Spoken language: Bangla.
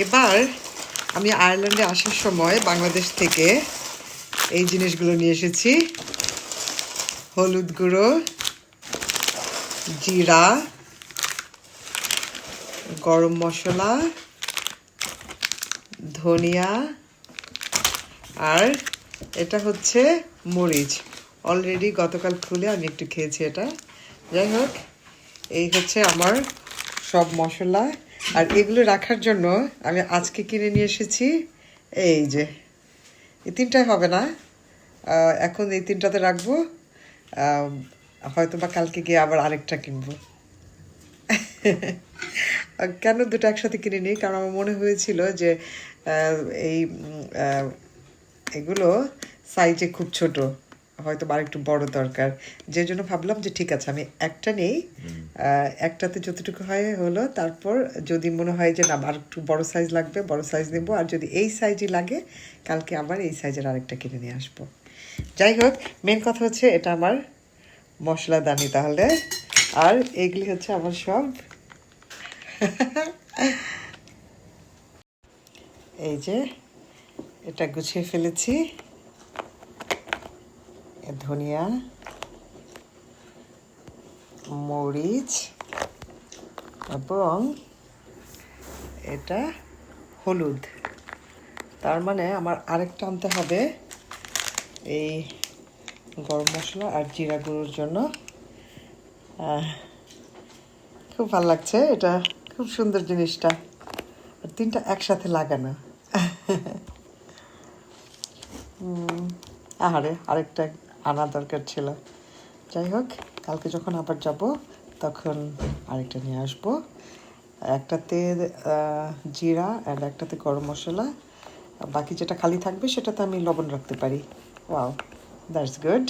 এবার আমি আয়ারল্যান্ডে আসার সময় বাংলাদেশ থেকে এই জিনিসগুলো নিয়ে এসেছি। হলুদ গুঁড়ো, জিরা, গরম মশলা, ধনিয়া, আর এটা হচ্ছে মরিচ। অলরেডি গতকাল খুলে আমি একটু খেয়েছি এটা। যাই হোক, এই হচ্ছে আমার সব মশলা। আর এগুলো রাখার জন্য আমি আজকে কিনে নিয়ে এসেছি এই যে, এই তিনটাই হবে না, এখন এই তিনটাতে রাখবো, হয়তো বা কালকে গিয়ে আবার আরেকটা কিনবো। কেন দুটো একসাথে কিনে নিই, কারণ আমার মনে হয়েছিল যে এই এগুলো সাইজে খুব ছোট, হয়তো আর একটু বড় দরকার, যে জন্য ভাবলাম যে ঠিক আছে আমি একটা নেই, একটাতে যতটুকু হয় হলো, তারপর যদি মনে হয় যে না আর একটু বড় সাইজ লাগবে বড় সাইজ নেবো, আর যদি এই সাইজই লাগে কালকে আবার এই সাইজের আরেকটা কিনে নিয়ে আসবো। যাই হোক, মেন কথা হচ্ছে এটা আমার মশলাদানি তাহলে, আর এগুলি হচ্ছে আমার সব এই যে এটা গুছিয়ে ফেলেছি, ধনিয়া, মরিচ এবং এটা হলুদ। তার মানে আমার আরেকটা আনতে হবে এই গরম মশলা আর জিরা গুঁড়োর জন্য। খুব ভালো লাগছে, এটা খুব সুন্দর জিনিসটা, আর তিনটা একসাথে লাগানো। আহারে, আরেকটা আনা দরকার ছিল। যাই হোক, কালকে যখন আবার যাব তখন আরেকটা নিয়ে আসবো। একটাতে জিরা আর একটাতে গরম মশলা, বাকি যেটা খালি থাকবে সেটাতে আমি লবণ রাখতে পারি। Wow, that's good.